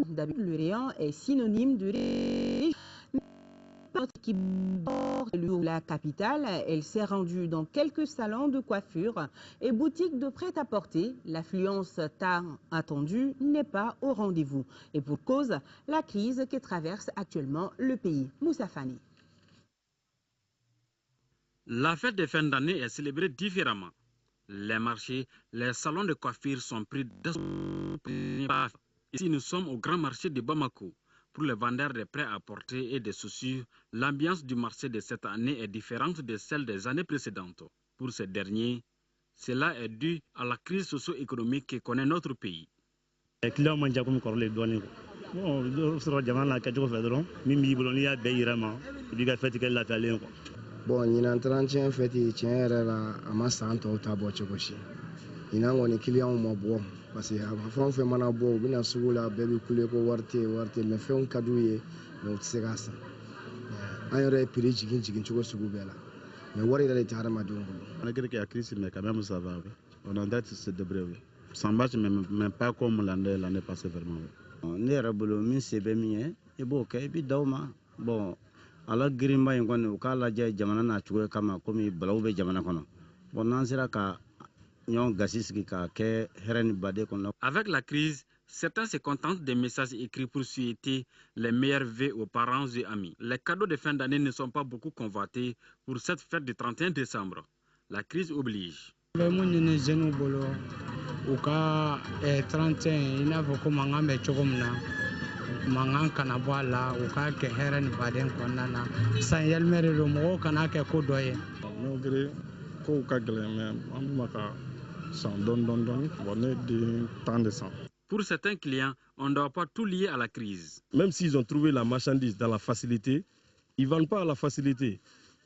D'habitude, le rayon est synonyme de riche. Qui borde la capitale, elle s'est rendue dans quelques salons de coiffure et boutiques de prêt-à-porter. L'affluence tant attendue n'est pas au rendez-vous. Et pour cause, la crise que traverse actuellement le pays. Moussa Fani. La fête de fin d'année est célébrée différemment. Les marchés, les salons de coiffure sont pris d'assaut. Ici, nous sommes au grand marché de Bamako. Pour les vendeurs de prêt-à-porter et des chaussures, l'ambiance du marché de cette année est différente de celle des années précédentes. Pour ces derniers, cela est dû à la crise socio-économique que connaît notre pays. Les clients mangent comme corps bon, il y a un 31 fait il tient à ma santé au tabou tchokoshi. Il y a un client au bois parce que avant fait manabo, bien sûr la baby coulé ko warte mais fait un cadeau mais c'est ça. Un aurait pris chicken choko subela. Mais what il est haramadu. Malgré qu'il y a crise mais quand même ça va. On a date se débrouiller. Ça marche même pas comme l'année passée vraiment. On est rabolo mi c'est bien et bon ok puis dauma bon. Ala grimba ngone ukala jay jamana na chuwe kama komi balawbe jamana kono bonansira ka nyon gasisiki ka ke hereni bade kono. Avec la crise, certains se contentent des messages écrits pour souhaiter les meilleurs vœux aux parents et amis. Les cadeaux de fin d'année ne sont pas beaucoup convoités pour cette fête du 31 décembre. La crise oblige. Mangan kana boala o ka ke heren baden konana san yelmere do mo kana ke ko doye no gre ko ka gele me amaka san don bonne de temps de sang. Pour certains clients, on ne doit pas tout lier à la crise. Même s'ils ont trouvé la marchandise dans la facilité, ils ne vendent pas à la facilité.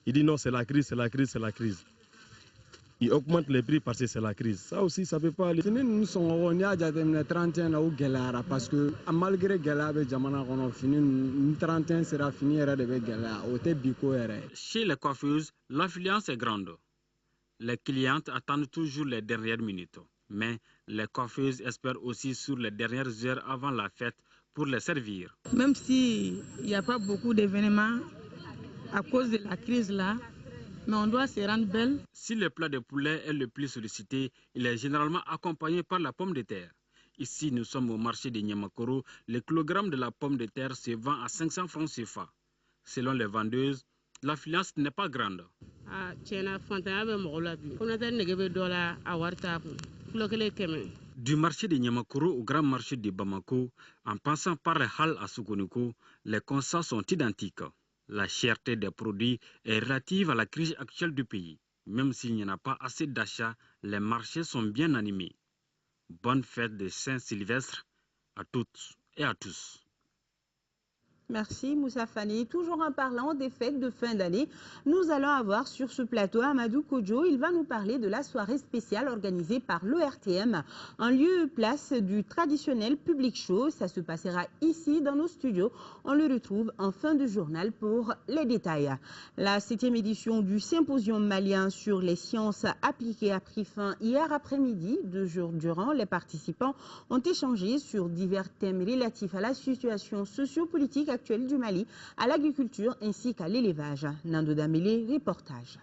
Ils disent non, c'est la crise, c'est la crise, c'est la crise. Ils augmentent les prix parce que c'est la crise. Ça aussi, ça ne peut pas aller. Nous sommes au 31 au Galara parce que malgré Galabe, Jamana, 31 sera fini de Gala, au Tébiko. Chez les coiffeuses, l'affluence est grande. Les clientes attendent toujours les dernières minutes. Mais les coiffeuses espèrent aussi sur les dernières heures avant la fête pour les servir. Même s'il n'y a pas beaucoup d'événements à cause de la crise là, mais on doit se rendre belle. Si le plat de poulet est le plus sollicité, il est généralement accompagné par la pomme de terre. Ici, nous sommes au marché de Niamakoro. Le kilogramme de la pomme de terre se vend à 500 francs CFA. Selon les vendeuses, l'affluence n'est pas grande. Du marché de Niamakoro au grand marché de Bamako, en passant par les halles à Soukoniko, les constats sont identiques. La cherté des produits est relative à la crise actuelle du pays. Même s'il n'y en a pas assez d'achats, les marchés sont bien animés. Bonne fête de Saint-Sylvestre à toutes et à tous. Merci Moussa Fani. Toujours en parlant des fêtes de fin d'année, nous allons avoir sur ce plateau Amadou Kodjo. Il va nous parler de la soirée spéciale organisée par l'ORTM en lieu et place du traditionnel Public Show. Ça se passera ici dans nos studios. On le retrouve en fin de journal pour les détails. La 7e édition du symposium malien sur les sciences appliquées a pris fin hier après-midi. 2 jours durant, les participants ont échangé sur divers thèmes relatifs à la situation sociopolitique actuelle du Mali, à l'agriculture ainsi qu'à l'élevage. Nando Damélé, reportage.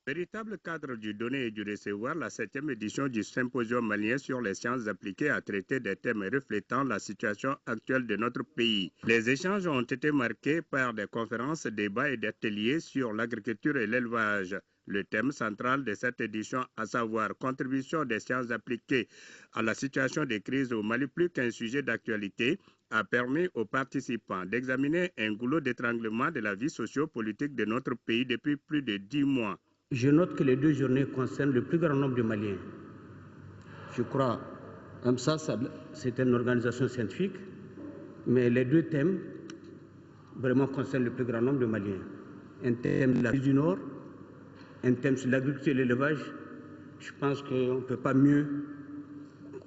Véritable cadre du donner et du recevoir, la 7e édition du symposium malien sur les sciences appliquées a traité des thèmes reflétant la situation actuelle de notre pays. Les échanges ont été marqués par des conférences, débats et ateliers sur l'agriculture et l'élevage. Le thème central de cette édition, à savoir contribution des sciences appliquées à la situation de crise au Mali plus qu'un sujet d'actualité, a permis aux participants d'examiner un goulot d'étranglement de la vie socio-politique de notre pays depuis plus de 10 mois. Je note que les 2 journées concernent le plus grand nombre de Maliens. Je crois, comme ça c'est une organisation scientifique, mais les 2 thèmes vraiment concernent le plus grand nombre de Maliens. Un thème de la crise du Nord, un thème sur l'agriculture et l'élevage. Je pense qu'on ne peut pas mieux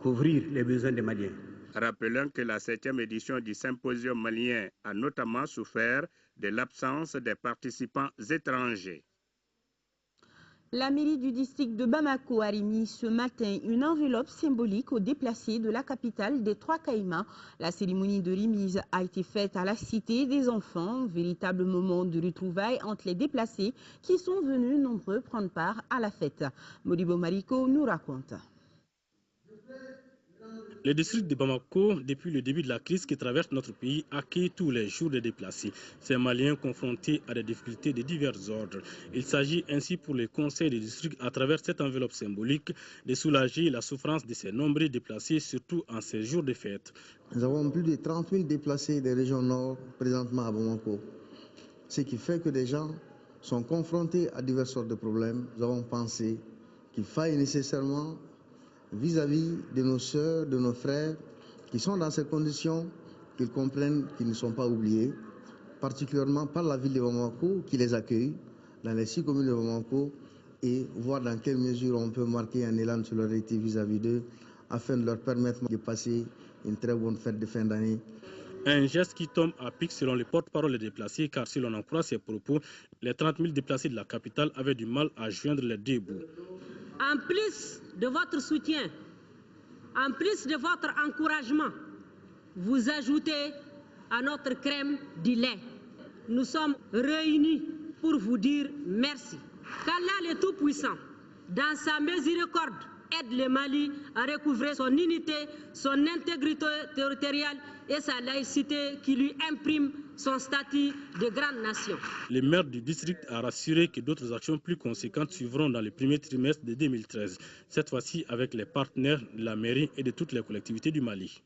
couvrir les besoins des Maliens. Rappelons que la 7e édition du symposium malien a notamment souffert de l'absence des participants étrangers. La mairie du district de Bamako a remis ce matin une enveloppe symbolique aux déplacés de la capitale des Trois Caïmans. La cérémonie de remise a été faite à la Cité des Enfants, véritable moment de retrouvailles entre les déplacés qui sont venus nombreux prendre part à la fête. Modibo Mariko nous raconte. Le district de Bamako, depuis le début de la crise qui traverse notre pays, accueille tous les jours des déplacés. Ces Maliens confrontés à des difficultés de divers ordres. Il s'agit ainsi pour les conseils des districts, à travers cette enveloppe symbolique, de soulager la souffrance de ces nombreux déplacés, surtout en ces jours de fête. Nous avons plus de 30 000 déplacés des régions nord présentement à Bamako. Ce qui fait que des gens sont confrontés à diverses sortes de problèmes. Nous avons pensé qu'il faille nécessairement vis-à-vis de nos sœurs, de nos frères qui sont dans ces conditions, qu'ils comprennent qu'ils ne sont pas oubliés, particulièrement par la ville de Bamako qui les accueille dans les 6 communes de Bamako et voir dans quelle mesure on peut marquer un élan de solidarité vis-à-vis d'eux afin de leur permettre de passer une très bonne fête de fin d'année. Un geste qui tombe à pic selon les porte-parole des déplacés, car si l'on en croit ses propos, les 30 000 déplacés de la capitale avaient du mal à joindre les deux bouts. En plus de votre soutien, en plus de votre encouragement, vous ajoutez à notre crème du lait. Nous sommes réunis pour vous dire merci. Qu'Allah le Tout-Puissant, dans sa miséricorde, aide le Mali à recouvrer son unité, son intégrité territoriale et sa laïcité qui lui imprime son statut de grande nation. Le maire du district a rassuré que d'autres actions plus conséquentes suivront dans le premier trimestre de 2013, cette fois-ci avec les partenaires de la mairie et de toutes les collectivités du Mali.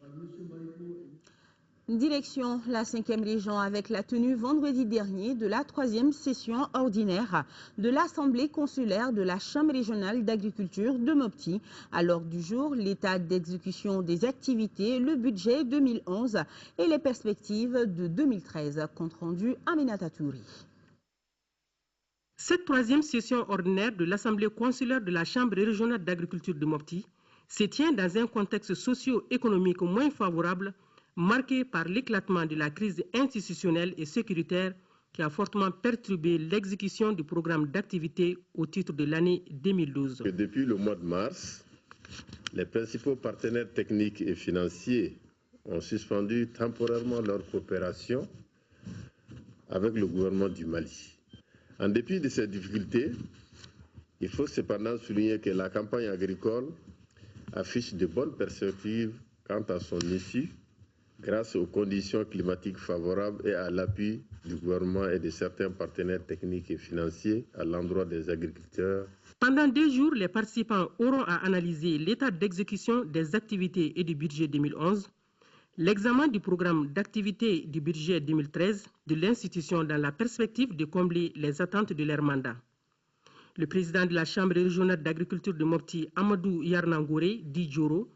Direction la 5e région avec la tenue vendredi dernier de la 3e session ordinaire de l'Assemblée consulaire de la Chambre régionale d'agriculture de Mopti. À l'ordre du jour, l'état d'exécution des activités, le budget 2011 et les perspectives de 2013. Compte rendu Aminata Touri. Cette 3e session ordinaire de l'Assemblée consulaire de la Chambre régionale d'agriculture de Mopti se tient dans un contexte socio-économique moins favorable, marqué par l'éclatement de la crise institutionnelle et sécuritaire qui a fortement perturbé l'exécution du programme d'activité au titre de l'année 2012. Depuis le mois de mars, les principaux partenaires techniques et financiers ont suspendu temporairement leur coopération avec le gouvernement du Mali. En dépit de ces difficultés, il faut cependant souligner que la campagne agricole affiche de bonnes perspectives quant à son issue, grâce aux conditions climatiques favorables et à l'appui du gouvernement et de certains partenaires techniques et financiers à l'endroit des agriculteurs. Pendant 2 jours, les participants auront à analyser l'état d'exécution des activités et du budget 2011, l'examen du programme d'activité du budget 2013 de l'institution dans la perspective de combler les attentes de leur mandat. Le président de la Chambre régionale d'agriculture de Mopti, Amadou Yarnangouré, dit Djoro,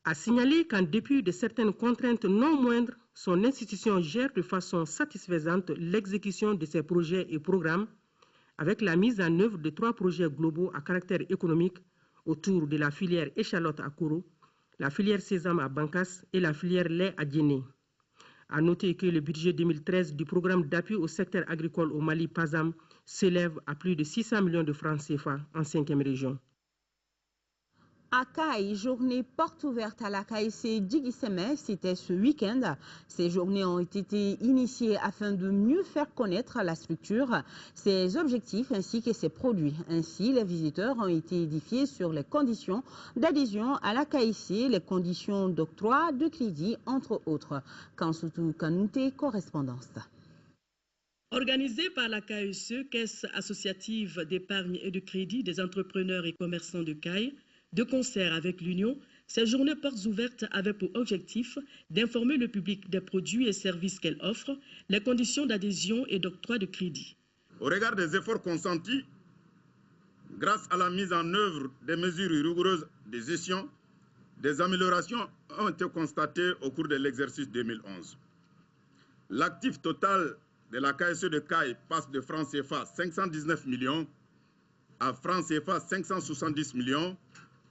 a signalé qu'en dépit de certaines contraintes non moindres, son institution gère de façon satisfaisante l'exécution de ses projets et programmes avec la mise en œuvre de 3 projets globaux à caractère économique autour de la filière échalote à Kourou, la filière sésame à Bankas et la filière lait à Djéné. À noter que le budget 2013 du programme d'appui au secteur agricole au Mali PASAM s'élève à plus de 600 millions de francs CFA en 5e région. À Caille, journée porte ouverte à la KSC Djigisseme, c'était ce week-end. Ces journées ont été initiées afin de mieux faire connaître la structure, ses objectifs ainsi que ses produits. Ainsi, les visiteurs ont été édifiés sur les conditions d'adhésion à la KSC, les conditions d'octroi de crédit, entre autres. Kansoutou Kanouté, correspondance. Organisée par la KSC, Caisse associative d'épargne et de crédit des entrepreneurs et commerçants de Caille, de concert avec l'Union, ces journées portes ouvertes avaient pour objectif d'informer le public des produits et services qu'elle offre, les conditions d'adhésion et d'octroi de crédit. Au regard des efforts consentis, grâce à la mise en œuvre des mesures rigoureuses de gestion, des améliorations ont été constatées au cours de l'exercice 2011. L'actif total de la KSE de Caille passe de francs CFA 519 millions à francs CFA 570 millions,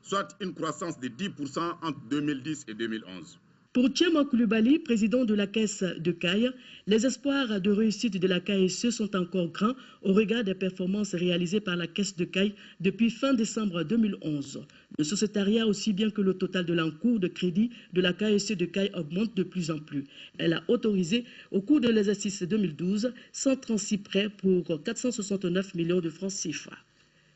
soit une croissance de 10% entre 2010 et 2011. Pour Thiema Koulibaly, président de la caisse de CAI, les espoirs de réussite de la KSE sont encore grands au regard des performances réalisées par la caisse de CAI depuis fin décembre 2011. Le sociétariat, aussi bien que le total de l'encours de crédit de la KSE de CAI augmente de plus en plus. Elle a autorisé, au cours de l'exercice 2012, 136 prêts pour 469 millions de francs CFA.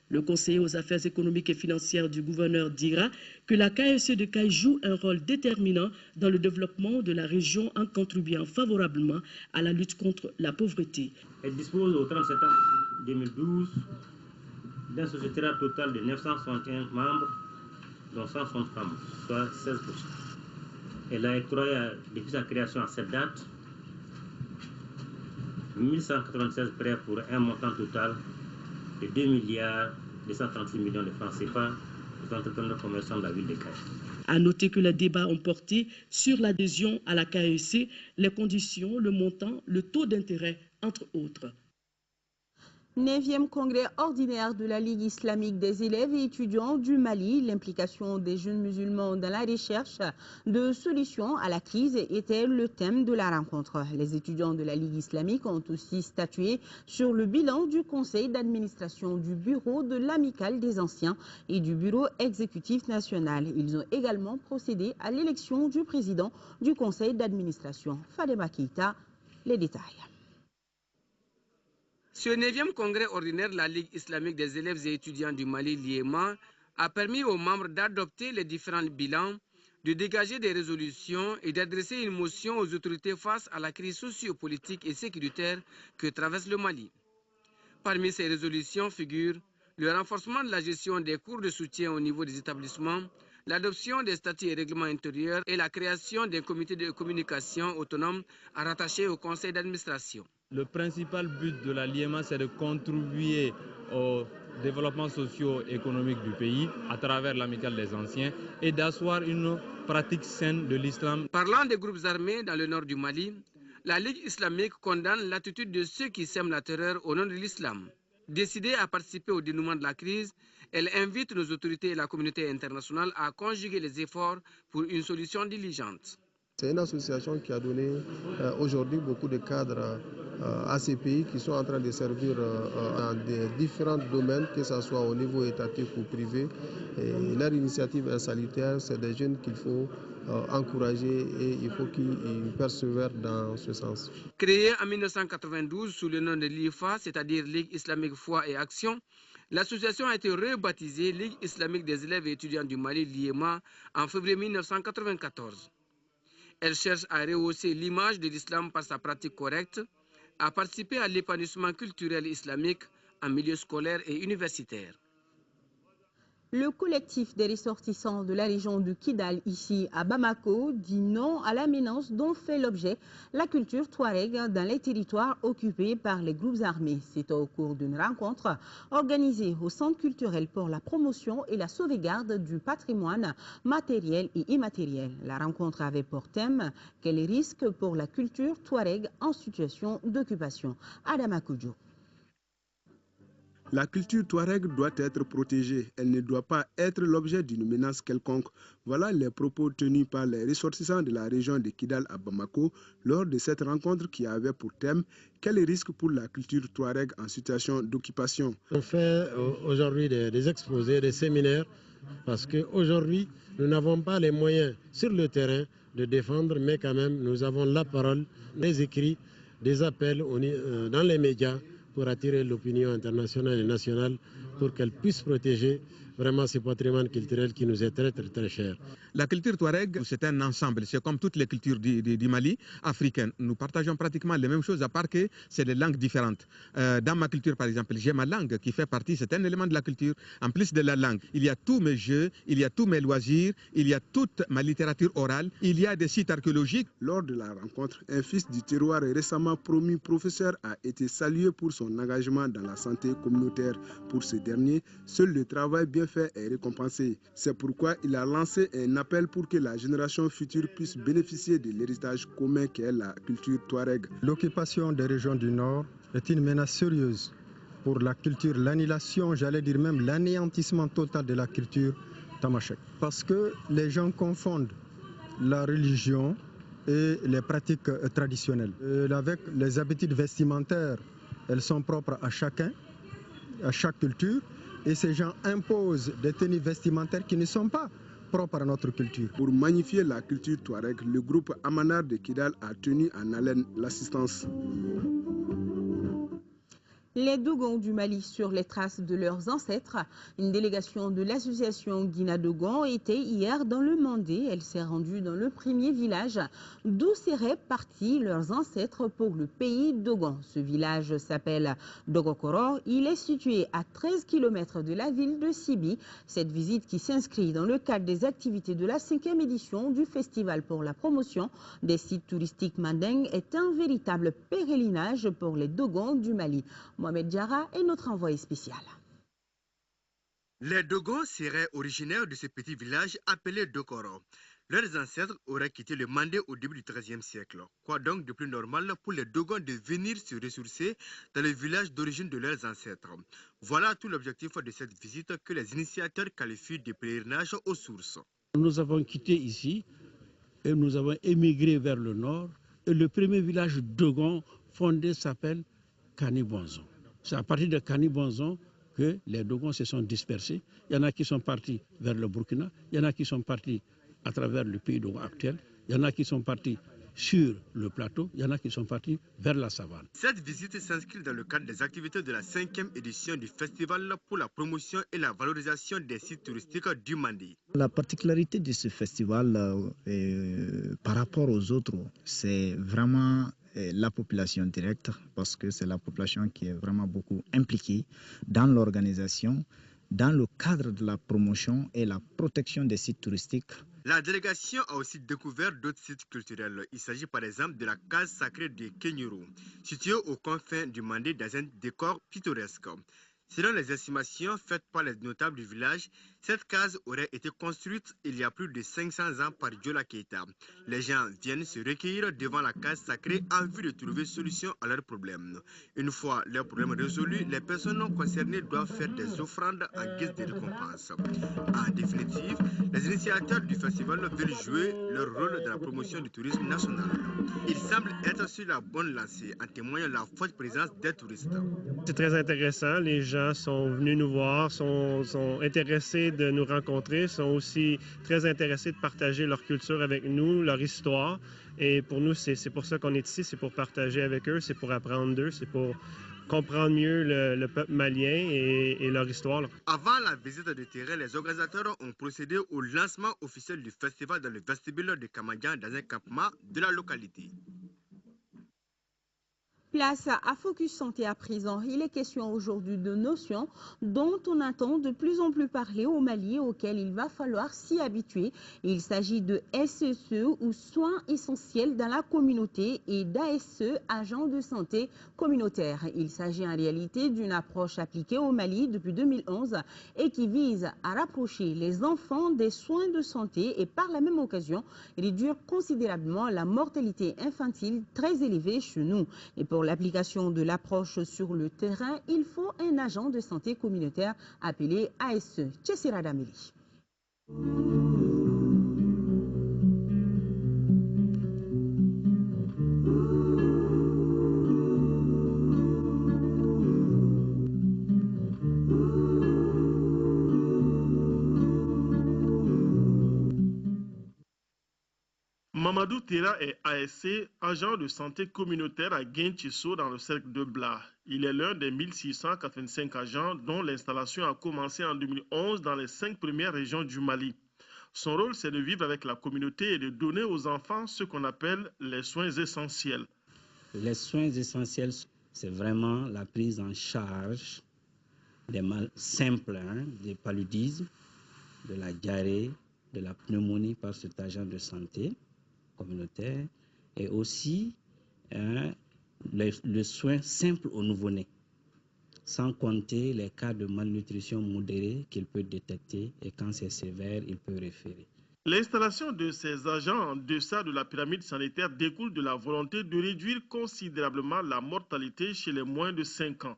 Le conseiller aux affaires économiques et financières du gouverneur dira que la KSE de CAI joue un rôle déterminant dans le développement de la région en contribuant favorablement à la lutte contre la pauvreté. Elle dispose au 30 septembre 2012 d'un sociétariat total de 961 membres, dont 160 femmes, soit 16%. Elle a octroyé depuis sa création à cette date 1196 prêts pour un montant total de 2 milliards 236 millions de francs CFA aux entrepreneurs commerçants de la ville de CAI. À noter que les débats ont porté sur l'adhésion à la KSE, les conditions, le montant, le taux d'intérêt, entre autres. 9e congrès ordinaire de la Ligue islamique des élèves et étudiants du Mali, l'implication des jeunes musulmans dans la recherche de solutions à la crise était le thème de la rencontre. Les étudiants de la Ligue islamique ont aussi statué sur le bilan du conseil d'administration du bureau de l'amicale des anciens et du bureau exécutif national. Ils ont également procédé à l'élection du président du conseil d'administration. Fadema Keita, les détails. Ce 9e congrès ordinaire de la Ligue islamique des élèves et étudiants du Mali, l'IEMA, a permis aux membres d'adopter les différents bilans, de dégager des résolutions et d'adresser une motion aux autorités face à la crise sociopolitique et sécuritaire que traverse le Mali. Parmi ces résolutions figurent le renforcement de la gestion des cours de soutien au niveau des établissements, l'adoption des statuts et règlements intérieurs et la création d'un comité de communication autonome à rattacher au conseil d'administration. Le principal but de la LIEMA, c'est de contribuer au développement socio-économique du pays à travers l'amicale des anciens et d'asseoir une pratique saine de l'islam. Parlant des groupes armés dans le nord du Mali, la Ligue islamique condamne l'attitude de ceux qui sèment la terreur au nom de l'islam. Décidée à participer au dénouement de la crise, elle invite nos autorités et la communauté internationale à conjuguer les efforts pour une solution diligente. C'est une association qui a donné aujourd'hui beaucoup de cadres à ces pays qui sont en train de servir dans des différents domaines, que ce soit au niveau étatique ou privé. Et leur initiative est salutaire, c'est des jeunes qu'il faut encourager et il faut qu'ils persévèrent dans ce sens. Créée en 1992 sous le nom de l'IFA, c'est-à-dire Ligue islamique foi et action, l'association a été rebaptisée Ligue islamique des élèves et étudiants du Mali, l'IEMA, en février 1994. Elle cherche à rehausser l'image de l'islam par sa pratique correcte, à participer à l'épanouissement culturel islamique en milieu scolaire et universitaire. Le collectif des ressortissants de la région de Kidal, ici à Bamako, dit non à la menace dont fait l'objet la culture touareg dans les territoires occupés par les groupes armés. C'était au cours d'une rencontre organisée au Centre culturel pour la promotion et la sauvegarde du patrimoine matériel et immatériel. La rencontre avait pour thème « Quels risques pour la culture touareg en situation d'occupation ?» Adama Koudjou. La culture touareg doit être protégée. Elle ne doit pas être l'objet d'une menace quelconque. Voilà les propos tenus par les ressortissants de la région de Kidal à Bamako lors de cette rencontre qui avait pour thème « Quel risque pour la culture touareg en situation d'occupation ?» On fait aujourd'hui des exposés, des séminaires, parce qu'aujourd'hui, nous n'avons pas les moyens sur le terrain de défendre, mais quand même, nous avons la parole, des écrits, des appels dans les médias, pour attirer l'opinion internationale et nationale pour qu'elle puisse protéger vraiment ce patrimoine culturel qui nous est très très très cher. La culture touareg, c'est un ensemble, c'est comme toutes les cultures du Mali africaine. Nous partageons pratiquement les mêmes choses, à part que c'est des langues différentes. Dans ma culture, par exemple, j'ai ma langue qui fait partie, c'est un élément de la culture. En plus de la langue, il y a tous mes jeux, il y a tous mes loisirs, il y a toute ma littérature orale, il y a des sites archéologiques. Lors de la rencontre, un fils du terroir récemment promu professeur a été salué pour son engagement dans la santé communautaire. Pour ce dernier, seul le travail bien fait est récompensé. C'est pourquoi il a lancé un appel pour que la génération future puisse bénéficier de l'héritage commun qu'est la culture touareg. L'occupation des régions du Nord est une menace sérieuse pour la culture, l'annihilation, j'allais dire même l'anéantissement total de la culture tamashek. Parce que les gens confondent la religion et les pratiques traditionnelles. Avec les habitudes vestimentaires, elles sont propres à chacun, à chaque culture, et ces gens imposent des tenues vestimentaires qui ne sont pas propres à notre culture. Pour magnifier la culture touareg, le groupe Amanar de Kidal a tenu en haleine l'assistance. Les Dogons du Mali sur les traces de leurs ancêtres. Une délégation de l'association Guina Dogon était hier dans le Mandé. Elle s'est rendue dans le premier village d'où seraient partis leurs ancêtres pour le pays Dogon. Ce village s'appelle Dogokoro. Il est situé à 13 km de la ville de Sibi. Cette visite qui s'inscrit dans le cadre des activités de la 5e édition du Festival pour la promotion des sites touristiques mandingues est un véritable pèlerinage pour les Dogons du Mali. Mohamed Diarra est notre envoyé spécial. Les Dogons seraient originaires de ce petit village appelé Dokoro. Leurs ancêtres auraient quitté le Mandé au début du XIIIe siècle. Quoi donc de plus normal pour les Dogons de venir se ressourcer dans le village d'origine de leurs ancêtres? Voilà tout l'objectif de cette visite que les initiateurs qualifient de pèlerinage aux sources. Nous avons quitté ici et nous avons émigré vers le nord. Et le premier village Dogon fondé s'appelle Kanibonzon. C'est à partir de Kanibonzon que les Dogons se sont dispersés. Il y en a qui sont partis vers le Burkina, il y en a qui sont partis à travers le pays Dogon actuel, il y en a qui sont partis sur le plateau, il y en a qui sont partis vers la savane. Cette visite s'inscrit dans le cadre des activités de la 5e édition du Festival pour la promotion et la valorisation des sites touristiques du Mali. La particularité de ce festival par rapport aux autres, c'est vraiment la population directe, parce que c'est la population qui est vraiment beaucoup impliquée dans l'organisation, dans le cadre de la promotion et la protection des sites touristiques. La délégation a aussi découvert d'autres sites culturels. Il s'agit par exemple de la case sacrée de Kenyuru, située aux confins du Mandé dans un décor pittoresque. Selon les estimations faites par les notables du village, cette case aurait été construite il y a plus de 500 ans par Diola Keita. Les gens viennent se recueillir devant la case sacrée en vue de trouver solution à leurs problèmes. Une fois leurs problèmes résolus, les personnes concernées doivent faire des offrandes en guise de récompense. En définitive, les initiateurs du festival veulent jouer leur rôle dans la promotion du tourisme national. Ils semblent être sur la bonne lancée, en témoignant de la forte présence des touristes. C'est très intéressant. Les gens sont venus nous voir, sont intéressés de nous rencontrer, sont aussi très intéressés de partager leur culture avec nous, leur histoire. Et pour nous, c'est pour ça qu'on est ici, c'est pour partager avec eux, c'est pour apprendre d'eux, c'est pour comprendre mieux le peuple malien et leur histoire. Avant la visite de terrain, les organisateurs ont procédé au lancement officiel du festival dans le vestibule de Kamandian dans un campement de la localité. Place à Focus Santé à présent. Il est question aujourd'hui de notions dont on entend de plus en plus parler au Mali et auxquelles il va falloir s'y habituer. Il s'agit de SSE ou soins essentiels dans la communauté et d'ASE, agents de santé communautaire. Il s'agit en réalité d'une approche appliquée au Mali depuis 2011 et qui vise à rapprocher les enfants des soins de santé et par la même occasion réduire considérablement la mortalité infantile très élevée chez nous. Et pour l'application de l'approche sur le terrain, il faut un agent de santé communautaire appelé ASE. Tchessira Dameli. Mamadou Tera est ASC, agent de santé communautaire à Guinchisso dans le cercle de Bla. Il est l'un des 1685 agents dont l'installation a commencé en 2011 dans les 5 premières régions du Mali. Son rôle, c'est de vivre avec la communauté et de donner aux enfants ce qu'on appelle les soins essentiels. Les soins essentiels, c'est vraiment la prise en charge des mal simples, des paludismes, de la diarrhée, de la pneumonie par cet agent de santé communautaire et aussi le soin simple au nouveau-né, sans compter les cas de malnutrition modérée qu'il peut détecter et quand c'est sévère, il peut référer. L'installation de ces agents en deçà de la pyramide sanitaire découle de la volonté de réduire considérablement la mortalité chez les moins de 5 ans.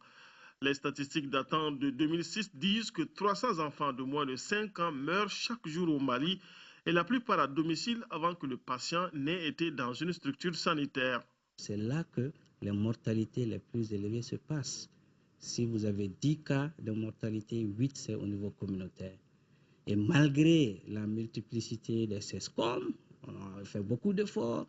Les statistiques datant de 2006 disent que 300 enfants de moins de 5 ans meurent chaque jour au Mali et la plupart à domicile avant que le patient n'ait été dans une structure sanitaire. C'est là que les mortalités les plus élevées se passent. Si vous avez 10 cas de mortalité, 8 c'est au niveau communautaire. Et malgré la multiplicité des CESCOM, on a fait beaucoup d'efforts,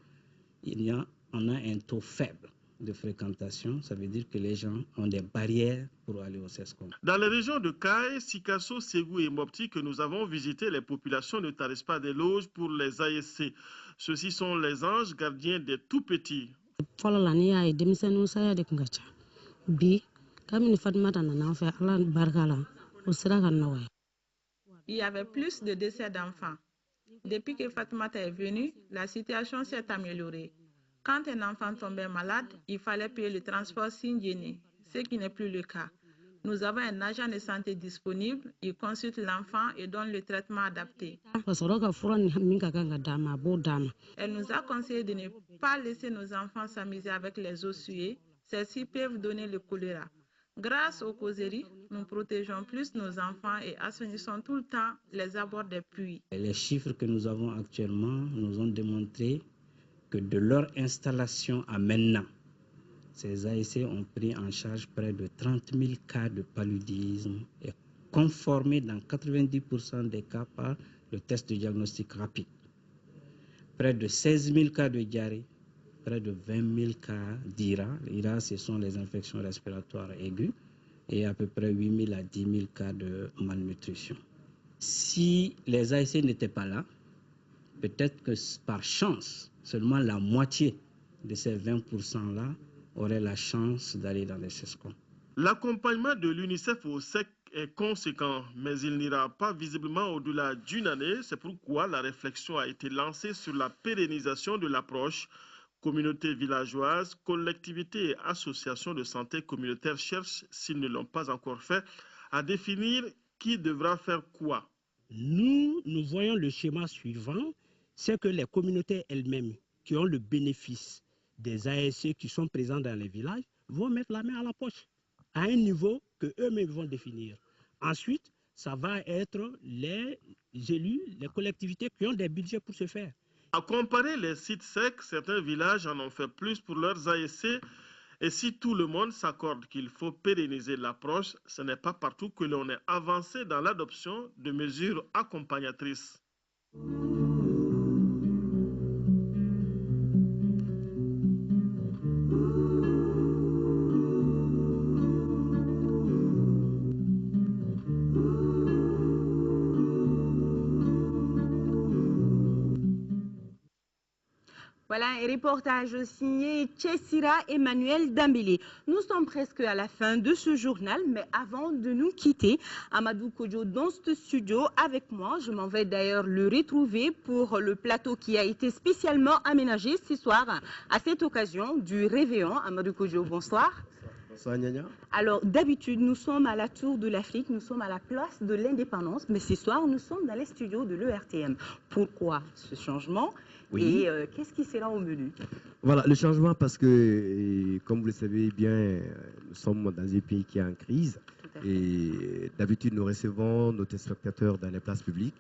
on a un taux faible de fréquentation. Ça veut dire que les gens ont des barrières pour aller au CESCOM. Dans les régions de Kayes, Sikasso, Ségou et Mopti que nous avons visité, les populations ne tarissent pas des loges pour les ASC. Ceux-ci sont les anges gardiens des tout-petits. Il y avait plus de décès d'enfants. Depuis que Fatoumata est venue, la situation s'est améliorée. Quand un enfant tombait malade, il fallait payer le transport Sindiéné, ce qui n'est plus le cas. Nous avons un agent de santé disponible, il consulte l'enfant et donne le traitement adapté. Elle nous a conseillé de ne pas laisser nos enfants s'amuser avec les eaux souillées. Celles-ci peuvent donner le choléra. Grâce aux causeries, nous protégeons plus nos enfants et assainissons tout le temps les abords des puits. Les chiffres que nous avons actuellement nous ont démontré que de leur installation à maintenant, ces ASC ont pris en charge près de 30 000 cas de paludisme et conformés dans 90% des cas par le test de diagnostic rapide. Près de 16 000 cas de diarrhée, près de 20 000 cas d'IRA. L'IRA, ce sont les infections respiratoires aiguës et à peu près 8 000 à 10 000 cas de malnutrition. Si les ASC n'étaient pas là, peut-être que par chance, seulement la moitié de ces 20%-là auraient la chance d'aller dans les CESCOM. L'accompagnement de l'UNICEF au SEC est conséquent, mais il n'ira pas visiblement au-delà d'une année. C'est pourquoi la réflexion a été lancée sur la pérennisation de l'approche. Communautés villageoises, collectivités et associations de santé communautaire cherchent, s'ils ne l'ont pas encore fait, à définir qui devra faire quoi. Nous voyons le schéma suivant, c'est que les communautés elles-mêmes qui ont le bénéfice des ASC qui sont présents dans les villages vont mettre la main à la poche à un niveau que eux-mêmes vont définir. Ensuite, ça va être les élus, les collectivités qui ont des budgets pour ce faire. À comparer les sites secs, certains villages en ont fait plus pour leurs ASC. Et si tout le monde s'accorde qu'il faut pérenniser l'approche, ce n'est pas partout que l'on est avancé dans l'adoption de mesures accompagnatrices. Voilà un reportage signé Chessira Emmanuel Dambélé. Nous sommes presque à la fin de ce journal, mais avant de nous quitter, Amadou Kodjo dans ce studio avec moi. Je m'en vais d'ailleurs le retrouver pour le plateau qui a été spécialement aménagé ce soir à cette occasion du Réveillon. Amadou Kodjo, bonsoir. Bonsoir Nyanya. Alors d'habitude, nous sommes à la Tour de l'Afrique, nous sommes à la place de l'Indépendance, mais ce soir, nous sommes dans les studios de l'ERTM. Pourquoi ce changement ? Oui. Et qu'est-ce qui sera au menu? Voilà, le changement parce que, comme vous le savez bien, nous sommes dans un pays qui est en crise. Et d'habitude, nous recevons nos téléspectateurs dans les places publiques.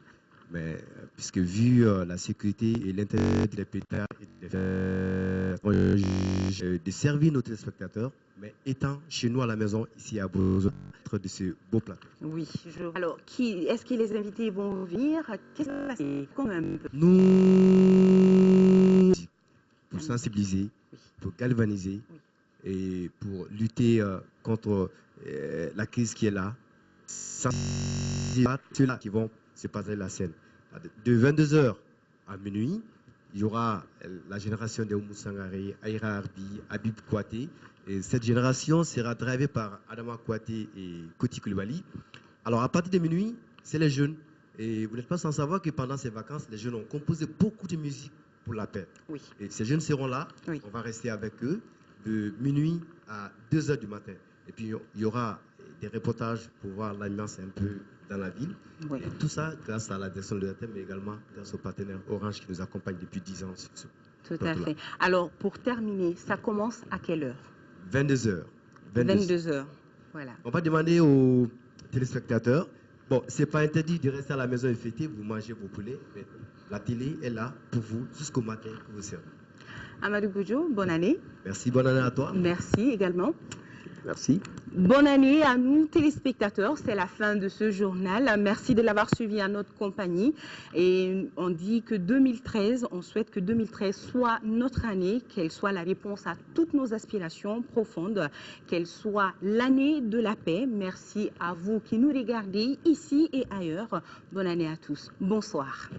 Mais puisque vu la sécurité et l'intérêt des pétards, de servir nos téléspectateurs, mais étant chez nous à la maison, ici à Bozo, de ce beau plateau. Oui. Alors, est-ce que les invités vont venir? Qu'est-ce que c'est quand même? Nous, pour sensibiliser, pour galvaniser et pour lutter contre la crise qui est là, ceux-là qui vont se passer la scène. De 22h à minuit, il y aura la génération de Oumou Sangaré, Aïra Arbi, Habib Kouaté. Et cette génération sera drivée par Adama Kouaté et Koti Koulibaly. Alors à partir de minuit, c'est les jeunes. Et vous n'êtes pas sans savoir que pendant ces vacances, les jeunes ont composé beaucoup de musique pour la paix. Oui. Et ces jeunes seront là. Oui. On va rester avec eux de minuit à 2h du matin. Et puis il y aura des reportages pour voir l'ambiance un peu dans la ville. Oui. Et tout ça grâce à la direction de l'ERTM, mais également grâce au partenaire Orange qui nous accompagne depuis 10 ans. Sur ce tout à fait. Alors, pour terminer, ça commence à quelle heure? 22h. 22h, voilà. On va demander aux téléspectateurs Bon, c'est pas interdit de rester à la maison et fêter, vous mangez vos poulets, mais la télé est là pour vous jusqu'au matin pour vous servir. Amadou Koudjo, bonne année. Merci, bonne année à toi. Merci également. Merci. Bonne année à nous téléspectateurs, c'est la fin de ce journal. Merci de l'avoir suivi à notre compagnie. Et on dit que 2013, on souhaite que 2013 soit notre année, qu'elle soit la réponse à toutes nos aspirations profondes, qu'elle soit l'année de la paix. Merci à vous qui nous regardez ici et ailleurs. Bonne année à tous. Bonsoir.